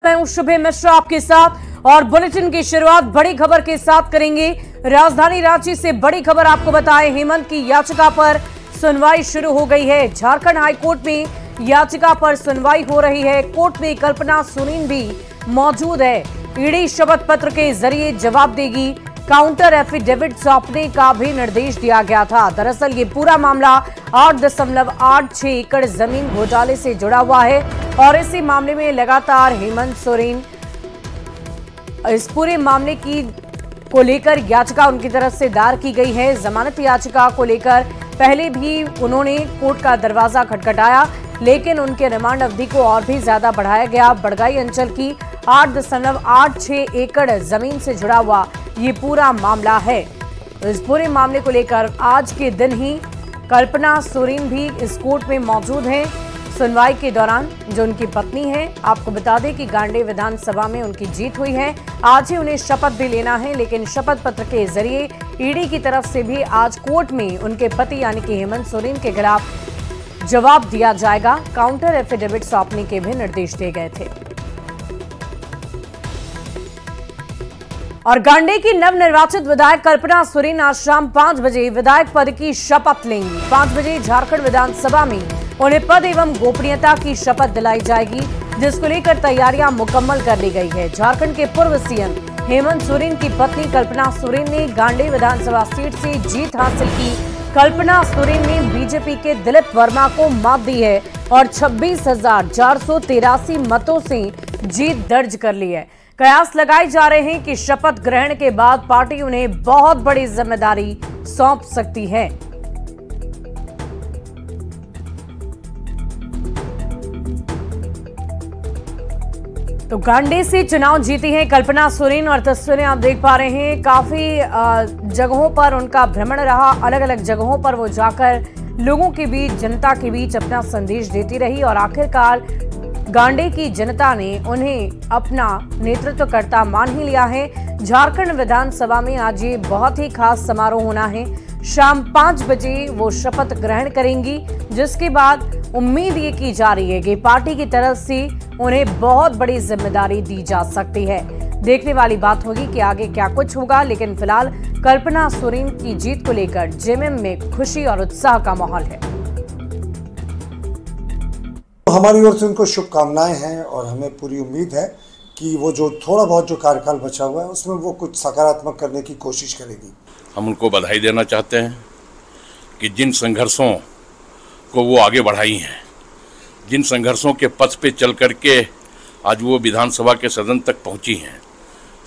मैं हूं शुभे मिश्रा आपके साथ और बुलेटिन की शुरुआत बड़ी खबर के साथ करेंगे। राजधानी रांची से बड़ी खबर आपको बताएं, हेमंत की याचिका पर सुनवाई शुरू हो गई है। झारखंड हाईकोर्ट में याचिका पर सुनवाई हो रही है। कोर्ट में कल्पना सोरेन भी मौजूद है। ईडी शपथ पत्र के जरिए जवाब देगी। काउंटर एफिडेविट सौंपने का भी निर्देश दिया गया था। दरअसल ये पूरा मामला 8.86 एकड़ जमीन घोटाले से जुड़ा हुआ है और इसी मामले में लगातार हेमंत सोरेन इस पूरे मामले को लेकर याचिका उनकी तरफ से दायर की गई है। जमानत याचिका को लेकर पहले भी उन्होंने कोर्ट का दरवाजा खटखटाया, लेकिन उनके रिमांड अवधि को और भी ज्यादा बढ़ाया गया। बड़गाई अंचल की 8.86 एकड़ जमीन से जुड़ा हुआ ये पूरा मामला है। इस पूरे मामले को लेकर आज के दिन ही कल्पना सोरेन भी इस कोर्ट में मौजूद हैं। सुनवाई के दौरान जो उनकी पत्नी है, आपको बता दें कि गांडे विधानसभा में उनकी जीत हुई है। आज ही उन्हें शपथ भी लेना है, लेकिन शपथ पत्र के जरिए ईडी की तरफ से भी आज कोर्ट में उनके पति यानी कि हेमंत सोरेन के खिलाफ जवाब दिया जाएगा। काउंटर एफिडेविट सौंपने के भी निर्देश दिए गए थे। और गांडे की नवनिर्वाचित विधायक कल्पना सोरेन आज शाम 5 बजे विधायक पद की शपथ लेंगी। 5 बजे झारखंड विधानसभा में उन्हें पद एवं गोपनीयता की शपथ दिलाई जाएगी, जिसको लेकर तैयारियां मुकम्मल कर ली गई है। झारखंड के पूर्व सीएम हेमंत सोरेन की पत्नी कल्पना सोरेन ने गांडे विधानसभा सीट से जीत हासिल की। कल्पना सोरेन ने बीजेपी के दिलीप वर्मा को मात दी है और 26,483 मतों से जीत दर्ज कर ली है। कयास लगाए जा रहे हैं कि शपथ ग्रहण के बाद पार्टी उन्हें बहुत बड़ी जिम्मेदारी सौंप सकती है। तो गांडे से चुनाव जीती हैं कल्पना सोरेन और तस्वीरें आप देख पा रहे हैं। काफी जगहों पर उनका भ्रमण रहा, अलग अलग जगहों पर वो जाकर लोगों के बीच, जनता के बीच अपना संदेश देती रही और आखिरकार गांडे की जनता ने उन्हें अपना नेतृत्वकर्ता मान ही लिया है। झारखंड विधानसभा में आज ये बहुत ही खास समारोह होना है। शाम 5 बजे वो शपथ ग्रहण करेंगी, जिसके बाद उम्मीद ये की जा रही है कि पार्टी की तरफ से उन्हें बहुत बड़ी जिम्मेदारी दी जा सकती है। देखने वाली बात होगी कि आगे क्या कुछ होगा, लेकिन फिलहाल कल्पना सोरेन की जीत को लेकर जेएमएम में खुशी और उत्साह का माहौल है। हमारी ओर से उनको शुभकामनाएं हैं और हमें पूरी उम्मीद है कि वो जो थोड़ा बहुत जो कार्यकाल बचा हुआ है उसमें वो कुछ सकारात्मक करने की कोशिश करेगी। हम उनको बधाई देना चाहते हैं कि जिन संघर्षों को वो आगे बढ़ाई हैं, जिन संघर्षों के पथ पे चल करके आज वो विधानसभा के सदन तक पहुंची हैं,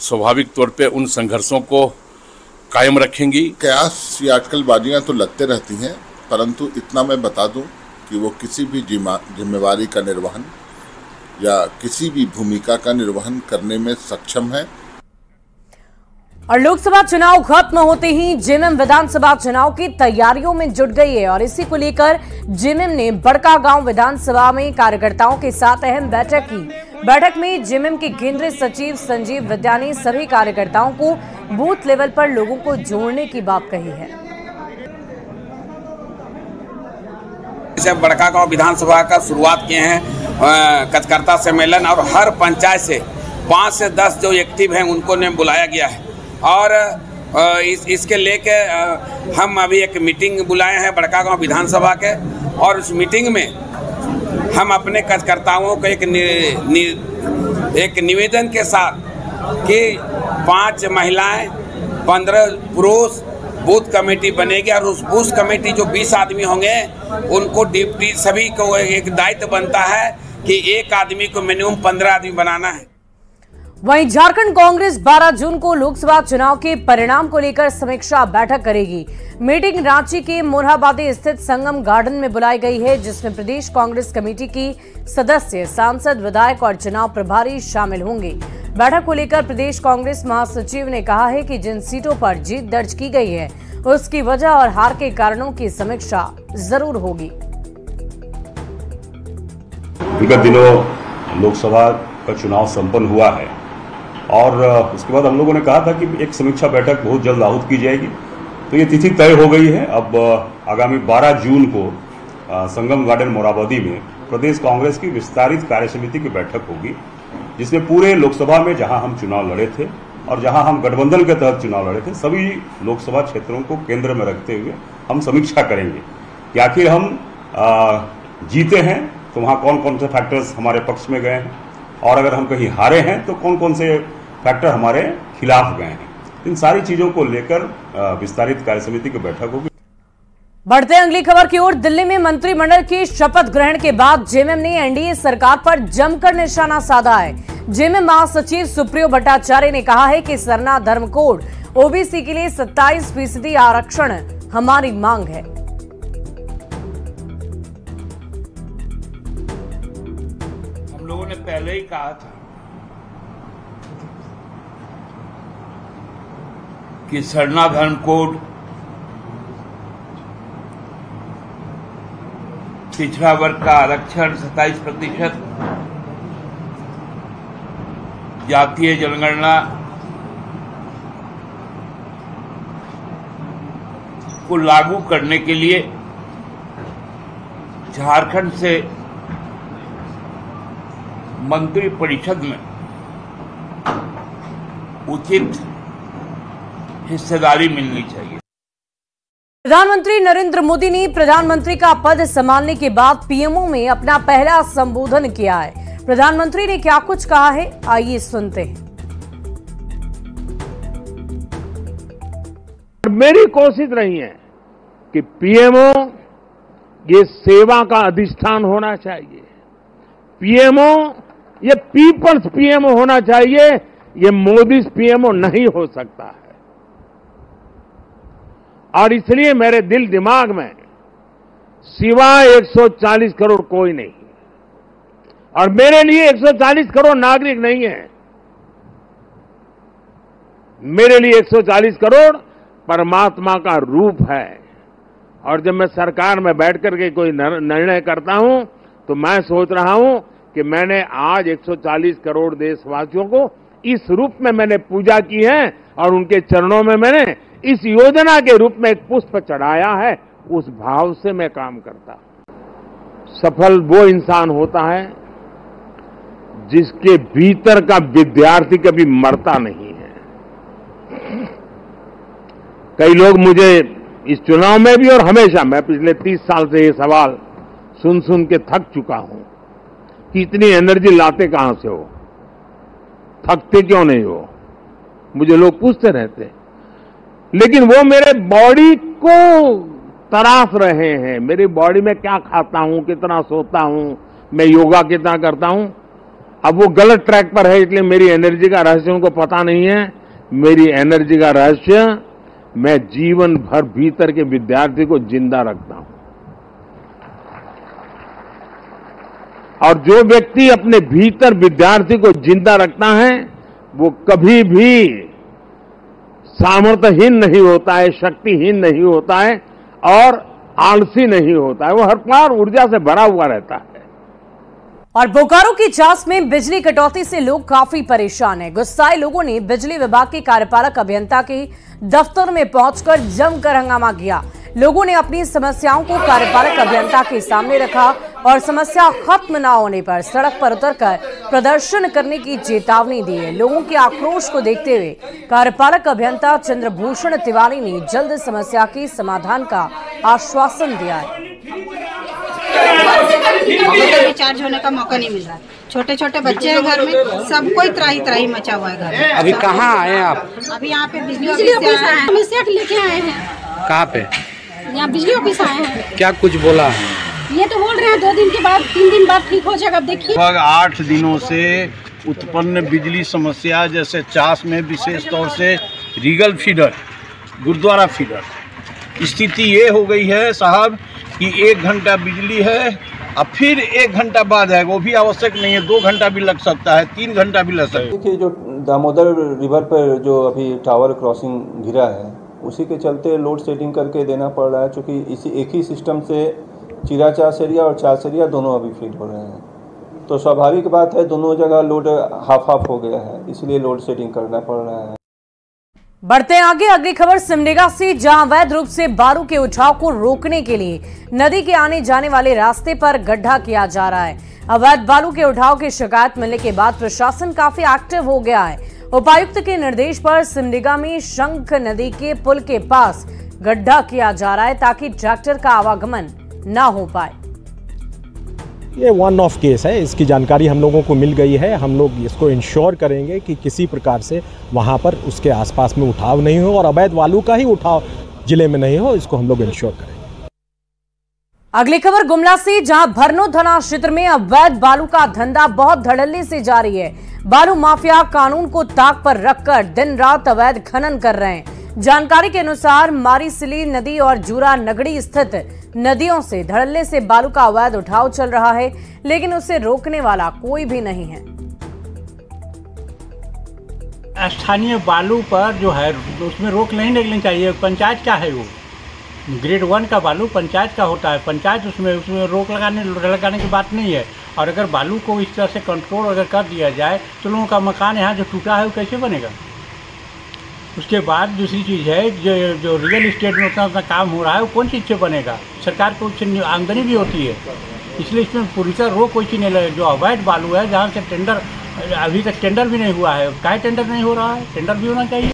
स्वाभाविक तौर पे उन संघर्षों को कायम रखेंगी। कयास या अटकलबाजियाँ तो लगते रहती हैं, परंतु इतना मैं बता दूं कि वो किसी भी जिम्मेवारी का निर्वहन या किसी भी भूमिका का निर्वहन करने में सक्षम है। और लोकसभा चुनाव खत्म होते ही जेएमएम विधानसभा चुनाव की तैयारियों में जुट गई है और इसी को लेकर जेएमएम ने बड़कागांव विधानसभा में कार्यकर्ताओं के साथ अहम बैठक की। बैठक में जेएमएम के केंद्रीय सचिव संजीव विद्या ने सभी कार्यकर्ताओं को बूथ लेवल पर लोगों को जोड़ने की बात कही है। बड़कागांव विधानसभा का शुरुआत किए हैं कार्यकर्ता सम्मेलन और हर पंचायत से 5 से 10 जो एक्टिव हैं उनको ने बुलाया गया है और इसके लेके हम अभी एक मीटिंग बुलाए हैं बड़कागांव विधानसभा के और उस मीटिंग में हम अपने कार्यकर्ताओं को एक निवेदन के साथ कि 5 महिलाएं 15 पुरुष बूथ कमेटी बनेगी और उस बूथ कमेटी जो 20 आदमी होंगे उनको डिप्टी सभी को एक दायित्व बनता है कि एक आदमी को मिनिमम 15 आदमी बनाना है। वहीं झारखंड कांग्रेस 12 जून को लोकसभा चुनाव के परिणाम को लेकर समीक्षा बैठक करेगी। मीटिंग रांची के मोरहाबादी स्थित संगम गार्डन में बुलाई गई है, जिसमें प्रदेश कांग्रेस कमेटी की सदस्य, सांसद, विधायक और चुनाव प्रभारी शामिल होंगे। बैठक को लेकर प्रदेश कांग्रेस महासचिव ने कहा है कि जिन सीटों पर जीत दर्ज की गई है उसकी वजह और हार के कारणों की समीक्षा जरूर होगी। विगत दिनों लोकसभा का चुनाव संपन्न हुआ है और उसके बाद हम लोगों ने कहा था कि एक समीक्षा बैठक बहुत जल्द आहूत की जाएगी, तो ये तिथि तय हो गई है। अब आगामी 12 जून को संगम गार्डन मोरहाबादी में प्रदेश कांग्रेस की विस्तारित कार्यसमिति की बैठक होगी जिसमें पूरे लोकसभा में जहां हम चुनाव लड़े थे और जहां हम गठबंधन के तहत चुनाव लड़े थे, सभी लोकसभा क्षेत्रों को केंद्र में रखते हुए हम समीक्षा करेंगे कि आखिर हम जीते हैं तो वहां कौन कौन से फैक्टर्स हमारे पक्ष में गए हैं, और अगर हम कहीं हारे हैं तो कौन कौन से फैक्टर हमारे खिलाफ गए हैं। इन सारी चीजों को लेकर विस्तारित कार्य समिति की बैठक होगी। बढ़ते अगली खबर की ओर। दिल्ली में मंत्रिमंडल की शपथ ग्रहण के बाद जेएमएम ने एनडीए सरकार पर जमकर निशाना साधा है। जेएमएम महासचिव सुप्रियो भट्टाचार्य ने कहा है कि सरना धर्म कोड ओबीसी के लिए 27% आरक्षण हमारी मांग है। हम लोगों ने पहले ही कहा था कि सरना धर्म कोड पिछड़ा वर्ग का आरक्षण 27%, जातीय जनगणना को लागू करने के लिए झारखंड से मंत्रि परिषद में उचित हिस्सेदारी मिलनी चाहिए। प्रधानमंत्री नरेंद्र मोदी ने प्रधानमंत्री का पद संभालने के बाद पीएमओ में अपना पहला संबोधन किया है। प्रधानमंत्री ने क्या कुछ कहा है, आइए सुनते हैं। मेरी कोशिश रही है कि पीएमओ ये सेवा का अधिष्ठान होना चाहिए, पीएमओ ये पीपल्स पीएमओ होना चाहिए, ये मोदी पीएमओ नहीं हो सकता है। और इसलिए मेरे दिल दिमाग में सिवाय 140 करोड़ कोई नहीं, और मेरे लिए 140 करोड़ नागरिक नहीं है, मेरे लिए 140 करोड़ परमात्मा का रूप है। और जब मैं सरकार में बैठ करके कोई निर्णय करता हूं तो मैं सोच रहा हूं कि मैंने आज 140 करोड़ देशवासियों को इस रूप में मैंने पूजा की है और उनके चरणों में मैंने इस योजना के रूप में एक पुष्प चढ़ाया है। उस भाव से मैं काम करता हूं। सफल वो इंसान होता है जिसके भीतर का विद्यार्थी कभी मरता नहीं है। कई लोग मुझे इस चुनाव में भी और हमेशा, मैं पिछले 30 साल से ये सवाल सुन सुन के थक चुका हूं कि इतनी एनर्जी लाते कहां से हो, थकते क्यों नहीं हो, मुझे लोग पूछते रहते। लेकिन वो मेरे बॉडी को तराश रहे हैं, मेरी बॉडी में क्या खाता हूं, कितना सोता हूं, मैं योगा कितना करता हूं। अब वो गलत ट्रैक पर है, इसलिए मेरी एनर्जी का रहस्य उनको पता नहीं है। मेरी एनर्जी का रहस्य, मैं जीवन भर भीतर के विद्यार्थी को जिंदा रखता हूं। और जो व्यक्ति अपने भीतर विद्यार्थी को जिंदा रखता है वो कभी भी सामर्थ्यहीन नहीं होता है, शक्तिहीन नहीं होता है और आलसी नहीं होता है। वो हर बार ऊर्जा से भरा हुआ रहता है। और बोकारो की चास में बिजली कटौती से लोग काफी परेशान हैं। गुस्साए लोगों ने बिजली विभाग के कार्यपालक अभियंता के दफ्तर में पहुंचकर जमकर हंगामा किया। लोगों ने अपनी समस्याओं को कार्यपालक अभियंता के सामने रखा और समस्या खत्म न होने पर सड़क पर उतरकर प्रदर्शन करने की चेतावनी दी है। लोगों के आक्रोश को देखते हुए कार्यपालक अभियंता चंद्रभूषण तिवारी ने जल्द समस्या के समाधान का आश्वासन दिया है। चार्ज होने का मौका नहीं मिल रहा। छोटे छोटे बच्चे हैं घर में, सबको त्राही त्राही मचा हुआ है घर में। अभी कहाँ आए आप? अभी यहाँ पे बिजली ऑफिस आए हैं, हम सेट लेके आए हैं। कहाँ पे? यहाँ बिजली ऑफिस आए हैं। क्या कुछ बोला? ये तो बोल रहे हैं 2 दिन के बाद 3 दिन बाद ठीक हो जाएगा। अब देखिए 8 दिनों से उत्पन्न बिजली समस्या, जैसे चास में विशेष तौर से रीगल फीडर, गुरुद्वारा फीडर, स्थिति ये हो गई है साहब कि 1 घंटा बिजली है, अब फिर 1 घंटा बाद है, वो भी आवश्यक नहीं है, 2 घंटा भी लग सकता है, 3 घंटा भी लग सकता है। देखिए जो दामोदर रिवर पर जो अभी टावर क्रॉसिंग गिरा है, उसी के चलते लोड शेडिंग करके देना पड़ रहा है, क्योंकि इसी एक ही सिस्टम से चिरा चास एरिया और चास एरिया दोनों अभी फीड हो रहे हैं। तो स्वाभाविक बात है, दोनों जगह लोड हाफ हो गया है, इसलिए लोड शेडिंग करना पड़ रहा है। बढ़ते आगे, अगली खबर सिमडेगा से, जहां अवैध रूप से बालू के उठाव को रोकने के लिए नदी के आने जाने वाले रास्ते पर गड्ढा किया जा रहा है। अवैध बालू के उठाव की शिकायत मिलने के बाद प्रशासन काफी एक्टिव हो गया है। उपायुक्त के निर्देश पर सिमडेगा में शंख नदी के पुल के पास गड्ढा किया जा रहा है ताकि ट्रैक्टर का आवागमन न हो पाए। ये वन ऑफ केस है, इसकी जानकारी हम लोगों को मिल गई है। हम लोग इसको इंश्योर करेंगे कि किसी प्रकार से वहां पर उसके आसपास में उठाव नहीं हो और अवैध बालू का ही उठाव जिले में नहीं हो, इसको हम लोग इंश्योर करेंगे। अगली खबर गुमला से, जहां भरनो थाना क्षेत्र में अवैध बालू का धंधा बहुत धड़ल्ले से जारी है। बालू माफिया कानून को ताक पर रखकर दिन रात अवैध खनन कर रहे हैं। जानकारी के अनुसार मारीसिली नदी और जूरा नगड़ी स्थित नदियों से धड़ल्ले से बालू का अवैध उठाव चल रहा है, लेकिन उसे रोकने वाला कोई भी नहीं है। स्थानीय बालू पर जो है उसमें रोक नहीं लगनी चाहिए। पंचायत का है वो, ग्रेड 1 का बालू पंचायत का होता है। पंचायत उसमें रोक लगाने की बात नहीं है। और अगर बालू को इस तरह से कंट्रोल अगर कर दिया जाए तो लोगों का मकान यहाँ जो टूटा है वो कैसे बनेगा। उसके बाद दूसरी चीज़ है, जो रियल इस्टेट में उतना काम हो रहा है वो कौन चीज़ से बनेगा। सरकार को उससे आमदनी भी होती है, इसलिए इसमें पूरी तरह रोक कोई चीज़ नहीं लगे। जो अवैध बालू है, जहाँ से टेंडर अभी तक टेंडर भी नहीं हुआ है, काहे टेंडर नहीं हो रहा है, टेंडर भी होना चाहिए।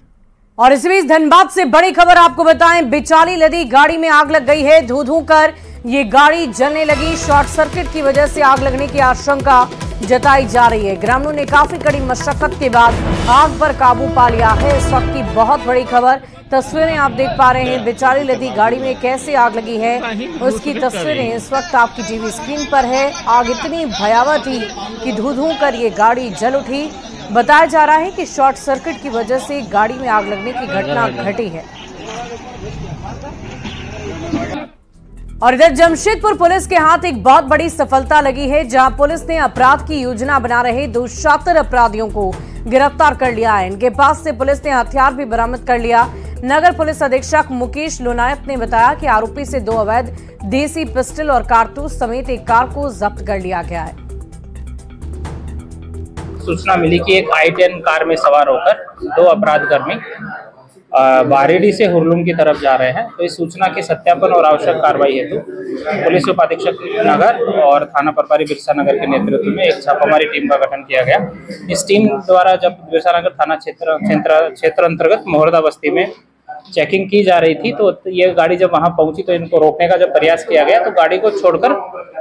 और इस बीच धनबाद से बड़ी खबर आपको बताएं, बिचाली नदी गाड़ी में आग लग गई है। धू कर ये गाड़ी जलने लगी। शॉर्ट सर्किट की वजह से आग लगने की आशंका जताई जा रही है। ग्रामीणों ने काफी कड़ी मशक्कत के बाद आग पर काबू पा लिया है। इस वक्त की बहुत बड़ी खबर, तस्वीरें आप देख पा रहे हैं। बिचाली नदी गाड़ी में कैसे आग लगी है, उसकी तस्वीरें इस वक्त आपकी टीवी स्क्रीन पर है। आग इतनी भयावह थी कि धू कर ये गाड़ी जल उठी। बताया जा रहा है कि शॉर्ट सर्किट की वजह से गाड़ी में आग लगने की घटना घटी है। और इधर जमशेदपुर पुलिस के हाथ एक बहुत बड़ी सफलता लगी है, जहां पुलिस ने अपराध की योजना बना रहे 2 शातिर अपराधियों को गिरफ्तार कर लिया है। इनके पास से पुलिस ने हथियार भी बरामद कर लिया। नगर पुलिस अधीक्षक मुकेश लोनायत ने बताया कि आरोपी से 2 अवैध देसी पिस्टल और कारतूस समेत एक कार को जब्त कर लिया गया है। सूचना मिली कि एक i10 कार में सवार होकर 2 अपराधकर्मी बारेडी से हुरलूम की तरफ जा रहे हैं। तो इस सूचना के सत्यापन और आवश्यक कार्रवाई हेतु पुलिस उपाधीक्षक नगर और थाना प्रभारी बिरसा नगर के नेतृत्व में एक छापामारी टीम का गठन किया गया। इस टीम द्वारा जब बिरसा नगर थाना क्षेत्र अंतर्गत मोहरदा बस्ती में चेकिंग की जा रही थी, तो ये गाड़ी जब वहां पहुंची तो इनको रोकने का जब प्रयास किया गया तो गाड़ी को छोड़कर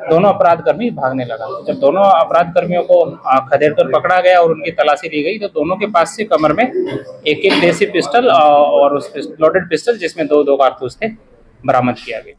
दोनों अपराधकर्मी भागने लगा। जब दोनों अपराधकर्मियों को खदेड़कर पकड़ा गया और उनकी तलाशी ली गई तो दोनों के पास से कमर में एक देसी पिस्टल और उस लोडेड पिस्टल जिसमें 2 कारतूस थे बरामद किया गया।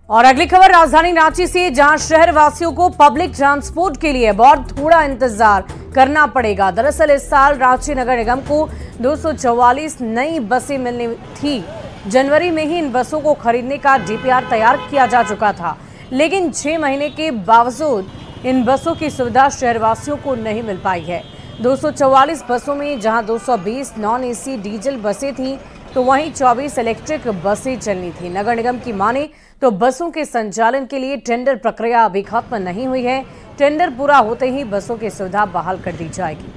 और अगली खबर राजधानी रांची से, जहां शहर वासियों को पब्लिक ट्रांसपोर्ट के लिए बहुत थोड़ा इंतजार करना पड़ेगा। दरअसल इस साल रांची नगर निगम को 244 नई बसें मिलनी थी। जनवरी में ही इन बसों को खरीदने का डीपीआर तैयार किया जा चुका था, लेकिन 6 महीने के बावजूद इन बसों की सुविधा शहरवासियों को नहीं मिल पाई है। 244 बसों में जहां 220 नॉन एसी डीजल बसें थीं, तो वहीं 24 इलेक्ट्रिक बसें चलनी थी। नगर निगम की माने तो बसों के संचालन के लिए टेंडर प्रक्रिया अभी खत्म नहीं हुई है। टेंडर पूरा होते ही बसों की सुविधा बहाल कर दी जाएगी।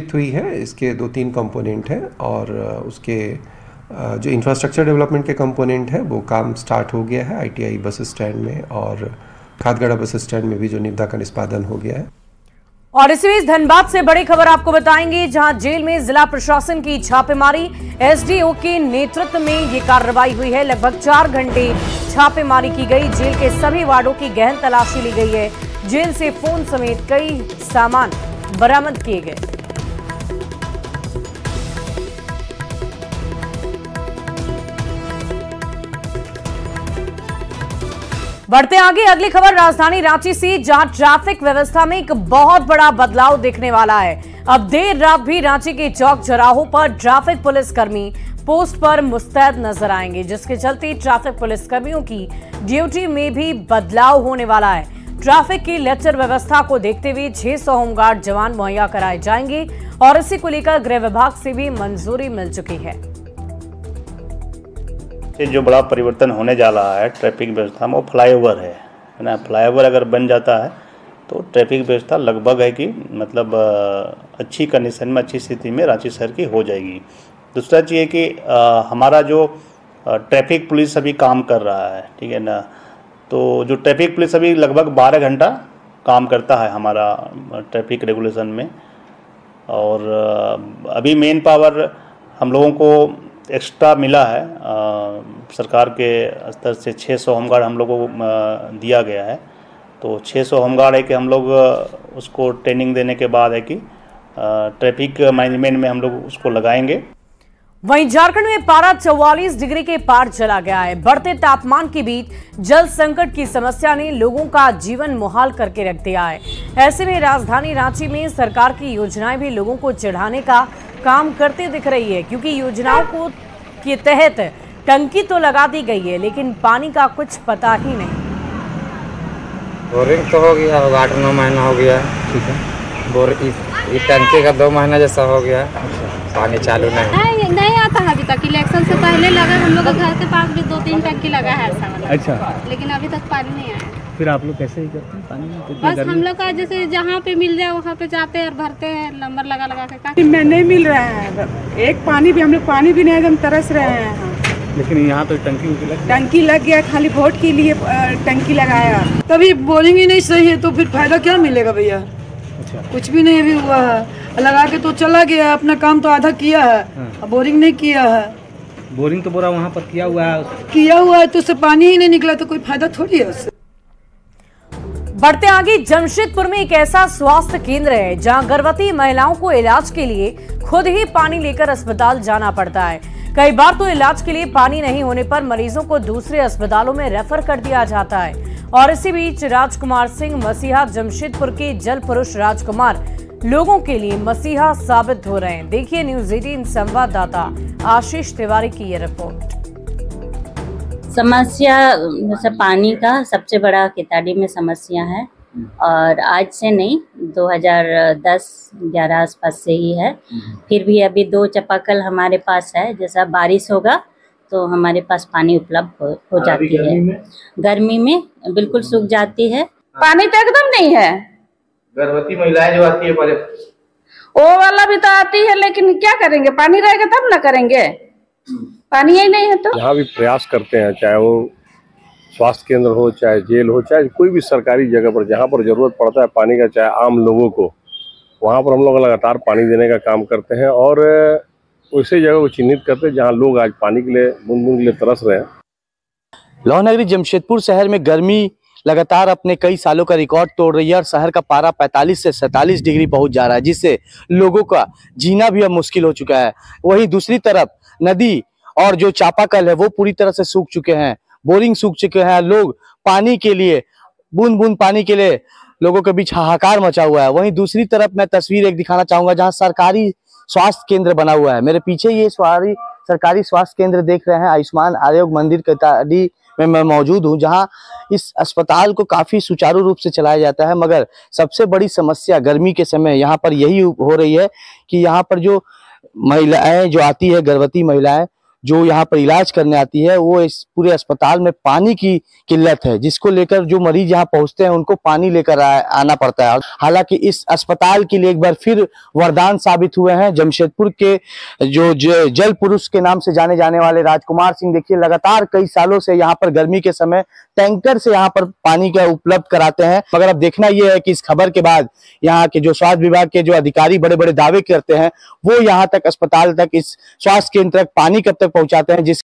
हुई है, इसके 2-3 कंपोनेंट हैं और उसके जो इंफ्रास्ट्रक्चर डेवलपमेंट के कंपोनेंट है वो काम स्टार्ट हो गया है। ITI बस स्टैंड में और खादगड़ा बस स्टैंड में भी जो निविदा का निष्पादन हो गया है। और इसी बीच धनबाद से बड़ी खबर आपको बताएंगे, जहां जेल में जिला प्रशासन की छापेमारी। SDO के नेतृत्व में ये कार्रवाई हुई है। लगभग 4 घंटे छापेमारी की गई। जेल के सभी वार्डों की गहन तलाशी ली गई है। जेल से फोन समेत कई सामान बरामद किए गए। बढ़ते आगे, अगली खबर राजधानी रांची से, जहां ट्रैफिक व्यवस्था में एक बहुत बड़ा बदलाव दिखने वाला है। अब देर रात भी रांची के चौक चौराहों पर ट्रैफिक पुलिसकर्मी पोस्ट पर मुस्तैद नजर आएंगे, जिसके चलते ट्रैफिक पुलिसकर्मियों की ड्यूटी में भी बदलाव होने वाला है। ट्रैफिक की लेटर व्यवस्था को देखते हुए 600 होमगार्ड जवान मुहैया कराए जाएंगे और इसी को लेकर गृह विभाग से भी मंजूरी मिल चुकी है। जो बड़ा परिवर्तन होने जा रहा है ट्रैफिक व्यवस्था में, वो फ्लाईओवर है ना। फ्लाईओवर अगर बन जाता है तो ट्रैफिक व्यवस्था लगभग है कि मतलब अच्छी कंडीशन में, अच्छी स्थिति में रांची शहर की हो जाएगी। दूसरा चीज़ है कि हमारा जो ट्रैफिक पुलिस अभी काम कर रहा है, ठीक है ना, तो जो ट्रैफिक पुलिस अभी लगभग 12 घंटा काम करता है हमारा ट्रैफिक रेगुलेशन में। और अभी मेन पावर हम लोगों को एक्स्ट्रा मिला है, सरकार के स्तर से 600 होमगार्ड हम लोगों को दिया गया है। तो 600 होमगार्ड है कि हम लोग उसको ट्रेनिंग देने के बाद है कि ट्रैफिक मैनेजमेंट में हम लोग उसको लगाएंगे। वहीं झारखंड में पारा 44 डिग्री के पार चला गया है। बढ़ते तापमान के बीच जल संकट की समस्या ने लोगों का जीवन मुहाल करके रख दिया है। ऐसे में राजधानी रांची में सरकार की योजनाएं भी लोगों को चिढ़ाने का काम करते दिख रही है, क्योंकि योजनाओं के तहत टंकी तो लगा दी गई है लेकिन पानी का कुछ पता ही नहीं। बोरिंग तो हो गया, 8-9 महीना हो गया। ठीक है। इस टंकी का 2 महीना जैसा हो गया। पानी चालू नहीं आता है अभी तक। इलेक्शन से पहले लगा, हम लोग के घर के पास भी 2-3 टंकी लगा है ऐसा वाला। अच्छा। लेकिन अभी तक पानी नहीं आया। फिर आप लोग कैसे ही करते हैं पानी? बस हम लोग का जैसे जहाँ पे मिल जाए वहाँ पे जाते हैं और भरते हैं, नंबर लगा के। नहीं मिल रहा है, एक पानी भी, हम लोग पानी भी नहीं, एकदम तरस रहे हैं। लेकिन यहाँ तो टंकी लग गया, खाली वोट के लिए टंकी लगाया। तभी बोरिंग ही नहीं सही है तो फिर फायदा क्या मिलेगा भैया? अच्छा। कुछ भी नहीं अभी हुआ है, लगा के तो चला गया, अपना काम तो आधा किया है। हाँ। बोरिंग नहीं किया है। बोरिंग तो पूरा वहाँ पर किया हुआ है तो उससे पानी ही नहीं निकला तो कोई फायदा थोड़ी है उससे। बढ़ते आगे, जमशेदपुर में एक ऐसा स्वास्थ्य केंद्र है जहां गर्भवती महिलाओं को इलाज के लिए खुद ही पानी लेकर अस्पताल जाना पड़ता है। कई बार तो इलाज के लिए पानी नहीं होने पर मरीजों को दूसरे अस्पतालों में रेफर कर दिया जाता है। और इसी बीच राजकुमार सिंह मसीहा, जमशेदपुर के जल पुरुष राजकुमार लोगों के लिए मसीहा साबित हो रहे हैं। देखिए न्यूज़ 18 संवाददाता आशीष तिवारी की ये रिपोर्ट। समस्या जैसे पानी का सबसे बड़ा किताड़ी में समस्या है, और आज से नहीं 2010-11 आसपास से ही है। फिर भी अभी 2 चापाकल हमारे पास है, जैसा बारिश होगा तो हमारे पास पानी उपलब्ध हो जाती है। गर्मी में बिल्कुल सूख जाती है, पानी तो एकदम नहीं है। गर्भवती महिलाएं जो आती है पहले वो वाला भी तो आती है, लेकिन क्या करेंगे, पानी रहेगा तब ना करेंगे, पानी ही नहीं है। तो यहाँ भी प्रयास करते हैं, चाहे वो स्वास्थ्य केंद्र हो, चाहे जेल हो, चाहे कोई भी सरकारी जगह पर जहाँ पर जरूरत पड़ता है पानी का, चाहे आम लोगों को, वहाँ पर हम लोग लगातार पानी देने का काम करते हैं। और उसी जगह को चिन्हित करते हैं जहाँ लोग आज पानी के लिए बूंद बूंद के लिए तरस रहे हैं। लौहनगरी जमशेदपुर शहर में गर्मी लगातार अपने कई सालों का रिकॉर्ड तोड़ रही है और शहर का पारा 45 से 47 डिग्री पहुंच जा रहा है, जिससे लोगों का जीना भी अब मुश्किल हो चुका है। वहीं दूसरी तरफ नदी और जो चापाकल है वो पूरी तरह से सूख चुके हैं, बोरिंग सूख चुके हैं। लोग पानी के लिए, बूंद बूंद पानी के लिए लोगों के बीच हाहाकार मचा हुआ है। वहीं दूसरी तरफ मैं तस्वीर एक दिखाना चाहूंगा जहां सरकारी स्वास्थ्य केंद्र बना हुआ है। मेरे पीछे ये सरकारी स्वास्थ्य केंद्र देख रहे हैं, आयुष्मान आरोग्य मंदिर कताड़ी में मैं मौजूद हूं, जहां इस अस्पताल को काफी सुचारू रूप से चलाया जाता है। मगर सबसे बड़ी समस्या गर्मी के समय यहाँ पर यही हो रही है कि यहाँ पर जो महिलाएं जो आती है, गर्भवती महिलाएं जो यहाँ पर इलाज करने आती है, वो इस पूरे अस्पताल में पानी की किल्लत है, जिसको लेकर जो मरीज यहाँ पहुंचते हैं उनको पानी लेकर आना पड़ता है। हालांकि इस अस्पताल के लिए एक बार फिर वरदान साबित हुए हैं जमशेदपुर के जो जल पुरुष के नाम से जाने जाने वाले राजकुमार सिंह। देखिए लगातार कई सालों से यहाँ पर गर्मी के समय टैंकर से यहाँ पर पानी का उपलब्ध कराते हैं। मगर अब देखना यह है कि इस खबर के बाद यहाँ के जो स्वास्थ्य विभाग के जो अधिकारी बड़े बड़े दावे करते हैं, वो यहाँ तक अस्पताल तक, इस स्वास्थ्य केंद्र तक पानी कब तक पहुंचाते हैं, जिस